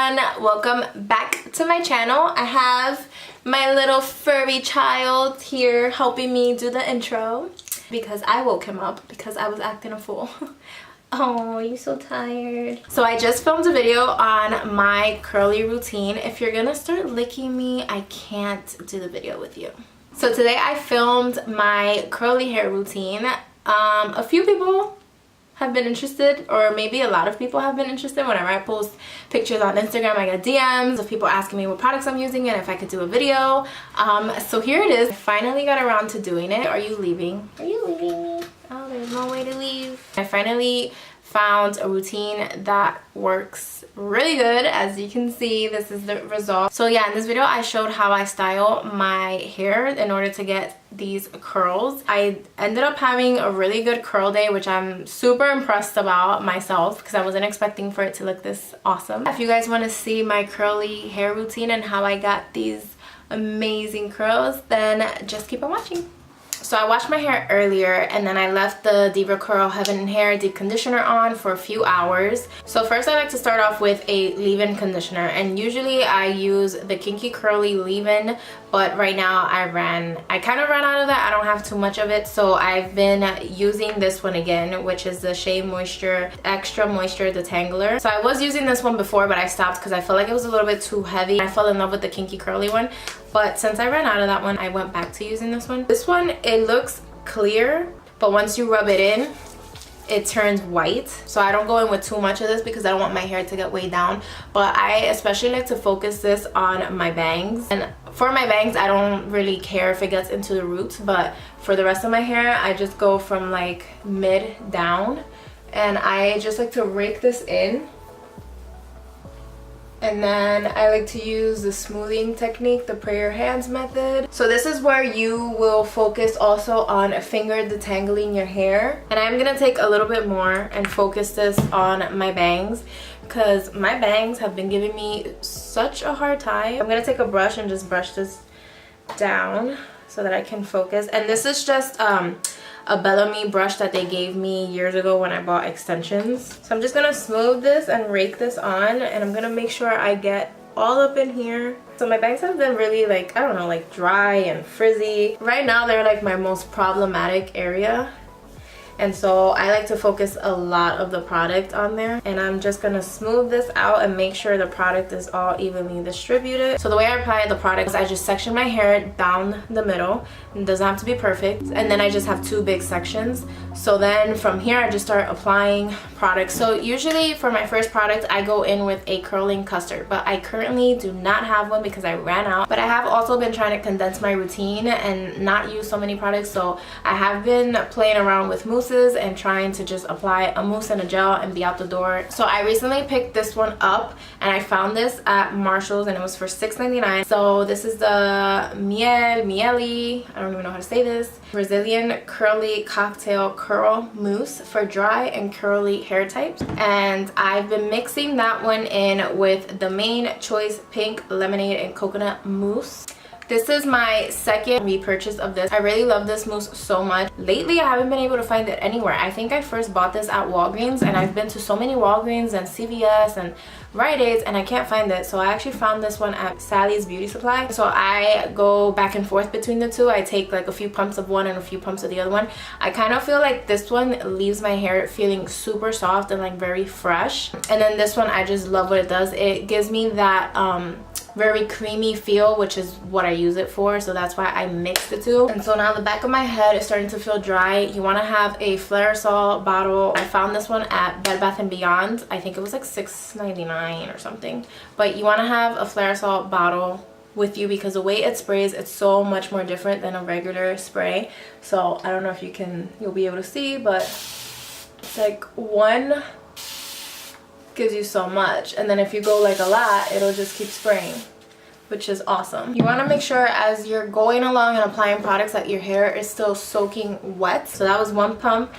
everyone, welcome back to my channel. I have my little furry child here helping me do the intro because I woke him up because I was acting a fool. Oh, you're so tired. So I just filmed a video on my curly routine. If you're gonna start licking me, I can't do the video with you. So today I filmed my curly hair routine. A few people have been interested, or maybe a lot of people have been interested. Whenever I post pictures on Instagram, I get DMs of people asking me what products I'm using and if I could do a video. So here it is. I finally got around to doing it. Are you leaving? Are you leaving me? Oh, there's no way to leave. I finally found a routine that works really good. As you can see, this is the result. So yeah, in this video I showed how I style my hair in order to get these curls. I ended up having a really good curl day, which I'm super impressed about myself because I wasn't expecting for it to look this awesome. If you guys want to see my curly hair routine and how I got these amazing curls, then just keep on watching. So I washed my hair earlier and then I left the Diva Curl Heaven and Hair deep conditioner on for a few hours. So first I like to start off with a leave-in conditioner, and usually I use the Kinky Curly leave-in, but right now I kind of ran out of that. I don't have too much of it, so I've been using this one again, which is the Shea Moisture Extra Moisture Detangler. So I was using this one before, but I stopped because I felt like it was a little bit too heavy. I fell in love with the Kinky Curly one, but since I ran out of that one, I went back to using this one. This one, it looks clear, but once you rub it in, it turns white. So I don't go in with too much of this because I don't want my hair to get way down, but I especially like to focus this on my bangs. And for my bangs, I don't really care if it gets into the roots, but for the rest of my hair, I just go from like mid down, and I just like to rake this in. And then I like to use the smoothing technique, the prayer hands method. So this is where you will focus also on finger detangling your hair. And I'm gonna take a little bit more and focus this on my bangs because my bangs have been giving me such a hard time. I'm gonna take a brush and just brush this down so that I can focus. And this is just a Bellamy brush that they gave me years ago when I bought extensions. So I'm just gonna smooth this and rake this on, and I'm gonna make sure I get all up in here. So my bangs have been really like, I don't know, like dry and frizzy. Right now they're like my most problematic area. And so I like to focus a lot of the product on there, and I'm just gonna smooth this out and make sure the product is all evenly distributed. So the way I apply the product is I just section my hair down the middle. It doesn't have to be perfect, and then I just have two big sections. So then from here I just start applying products. So usually for my first product I go in with a curling custard, but I currently do not have one because I ran out. But I have also been trying to condense my routine and not use so many products, so I have been playing around with mousses and trying to just apply a mousse and a gel and be out the door. So I recently picked this one up, and I found this at Marshall's and it was for $6.99. So this is the Miele, I don't even know how to say this, Brazilian Curly Cocktail Curl Mousse for dry and curly hair types. And I've been mixing that one in with the Main Choice Pink Lemonade and Coconut Mousse. This is my second repurchase of this. I really love this mousse so much. Lately, I haven't been able to find it anywhere. I think I first bought this at Walgreens, and I've been to so many Walgreens and CVS and Rite Aids, and I can't find it. So I actually found this one at Sally's Beauty Supply. So I go back and forth between the two. I take like a few pumps of one and a few pumps of the other one. I kind of feel like this one leaves my hair feeling super soft and like very fresh. And then this one, I just love what it does. It gives me that very creamy feel, which is what I use it for, so that's why I mix the two. And so now the back of my head is starting to feel dry. You want to have a Flairosol bottle. I found this one at Bed Bath & Beyond. I think it was like $6.99 or something, but you want to have a Flairosol bottle with you because the way it sprays, it's so much more different than a regular spray. So I don't know if you'll be able to see, but it's like one gives you so much, and then if you go like a lot, it'll just keep spraying, which is awesome. You want to make sure as you're going along and applying products that your hair is still soaking wet. So that was 1 pump,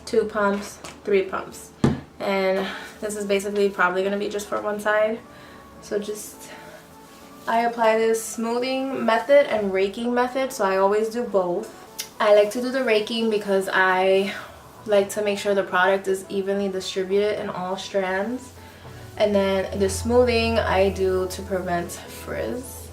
2 pumps, 3 pumps, and this is basically probably going to be just for one side. So I apply this smoothing method and raking method, so I always do both. I like to do the raking because I like to make sure the product is evenly distributed in all strands. And then the smoothing I do to prevent frizz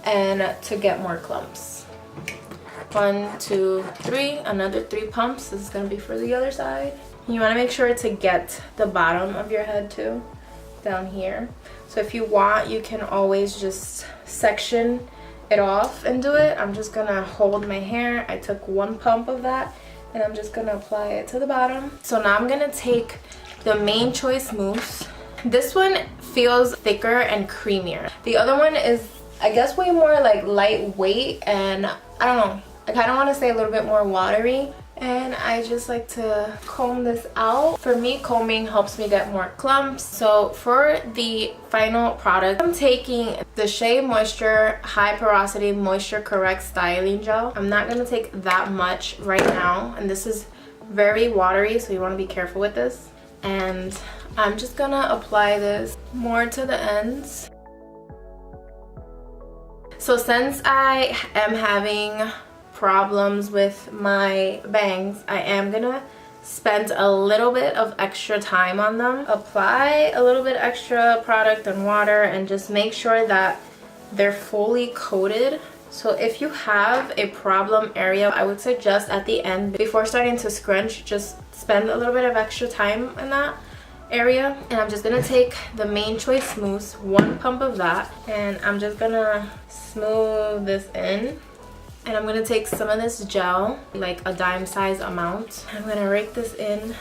and to get more clumps. 1, 2, 3, another 3 pumps. This is gonna be for the other side. You wanna make sure to get the bottom of your head too, down here. So if you want, you can always just section it off and do it. I'm just gonna hold my hair. I took 1 pump of that and I'm just gonna apply it to the bottom. So now I'm gonna take the Main Choice mousse. This one feels thicker and creamier. The other one is, I guess, way more like lightweight, and I don't know, I kind of want to say a little bit more watery. And I just like to comb this out. For me, combing helps me get more clumps. So for the final product, I'm taking the Shea Moisture High Porosity Moisture Correct Styling Gel. I'm not going to take that much right now, and this is very watery, so you want to be careful with this. And I'm just going to apply this more to the ends. So since I am having problems with my bangs, I am gonna spend a little bit of extra time on them. Apply a little bit extra product and water and just make sure that they're fully coated. So if you have a problem area, I would suggest at the end, before starting to scrunch, just spend a little bit of extra time in that area. And I'm just gonna take the Main Choice mousse, 1 pump of that, and I'm just gonna smooth this in. And I'm gonna take some of this gel, like a dime size amount. I'm gonna rake this in,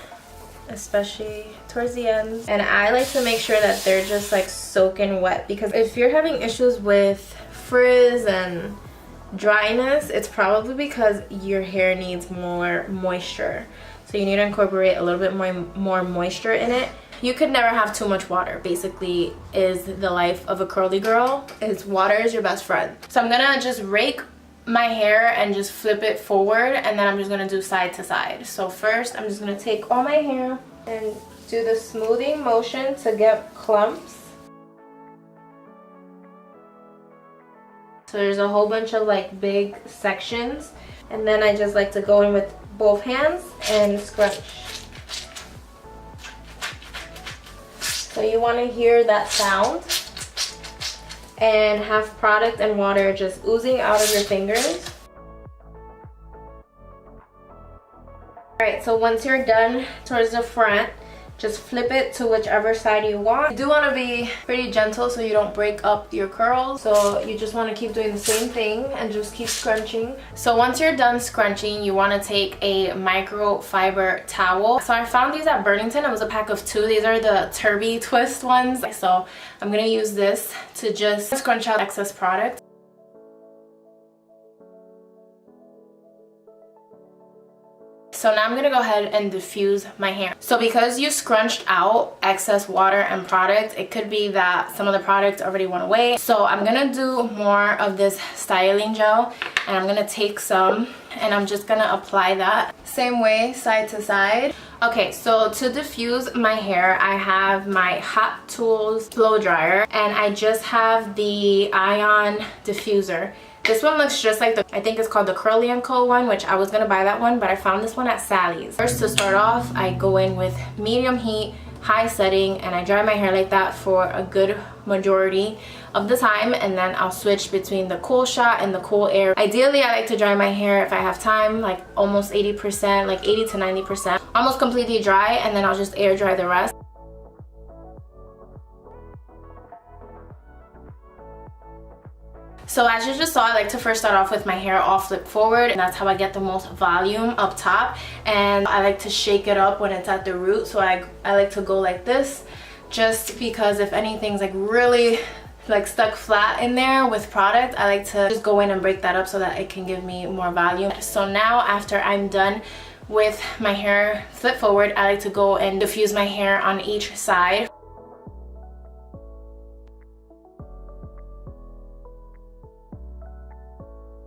especially towards the ends. And I like to make sure that they're just like soaking wet, because if you're having issues with frizz and dryness, it's probably because your hair needs more moisture. So you need to incorporate a little bit more moisture in it. You could never have too much water, basically, is the life of a curly girl. Water is your best friend. So I'm gonna just rake my hair and just flip it forward, and then I'm just gonna do side to side. So first I'm just gonna take all my hair and do the smoothing motion to get clumps. So there's a whole bunch of like big sections, and then I just like to go in with both hands and scrunch. So you want to hear that sound and have product and water just oozing out of your fingers. Alright, so once you're done towards the front, just flip it to whichever side you want. You do want to be pretty gentle so you don't break up your curls. So you just want to keep doing the same thing and just keep scrunching. So once you're done scrunching, you want to take a microfiber towel. So I found these at Burlington. It was a pack of 2. These are the Turby Twist ones. So I'm going to use this to just scrunch out excess product. So now I'm going to go ahead and diffuse my hair. So because you scrunched out excess water and product, it could be that some of the product already went away. So I'm going to do more of this styling gel, and I'm going to take some and I'm just going to apply that. Same way, side to side. Okay, so to diffuse my hair, I have my Hot Tools blow dryer, and I just have the Ion diffuser. This one looks just like I think it's called the Curly & Co one, which I was gonna buy that one, but I found this one at Sally's. First, to start off, I go in with medium heat, high setting, and I dry my hair like that for a good majority of the time, and then I'll switch between the cool shot and the cool air. Ideally, I like to dry my hair, if I have time, like almost 80%, like 80 to 90%, almost completely dry, and then I'll just air dry the rest. So as you just saw, I like to first start off with my hair all flipped forward, and that's how I get the most volume up top. And I like to shake it up when it's at the root, so I like to go like this, just because if anything's like really like stuck flat in there with product, I like to just go in and break that up so that it can give me more volume. So now after I'm done with my hair flip forward, I like to go and diffuse my hair on each side.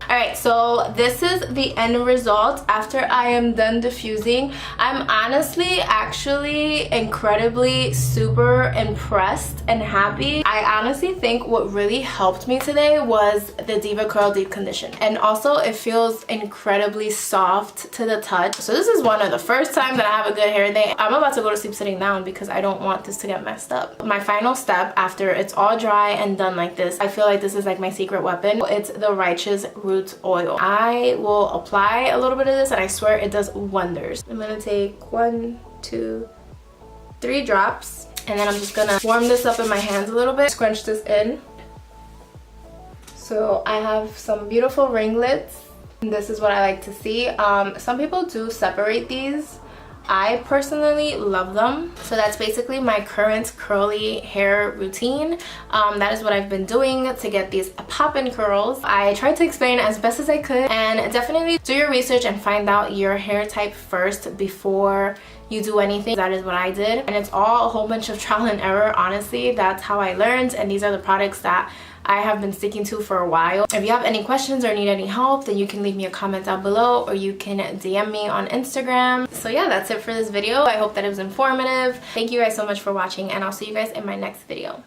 Alright, so this is the end result after I am done diffusing. I'm honestly actually incredibly super impressed and happy. I honestly think what really helped me today was the Diva Curl Deep Condition, and also it feels incredibly soft to the touch. So this is one of the first time that I have a good hair day. I'm about to go to sleep sitting down because I don't want this to get messed up. My final step after it's all dry and done like this, I feel like this is like my secret weapon. It's the Righteous Roots oil. I will apply a little bit of this and I swear it does wonders. I'm gonna take 1, 2, 3 drops, and then I'm just gonna warm this up in my hands a little bit, scrunch this in. So I have some beautiful ringlets. This is what I like to see. Some people do separate these. I personally love them. So that's basically my current curly hair routine. That is what I've been doing to get these pop-in curls. I tried to explain as best as I could, and definitely do your research and find out your hair type first before you do anything. That is what I did, and it's all a whole bunch of trial and error. Honestly, that's how I learned, and these are the products that I have been sticking to for a while. If you have any questions or need any help, then you can leave me a comment down below, or you can DM me on Instagram. So yeah, that's it for this video. I hope that it was informative. Thank you guys so much for watching, and I'll see you guys in my next video.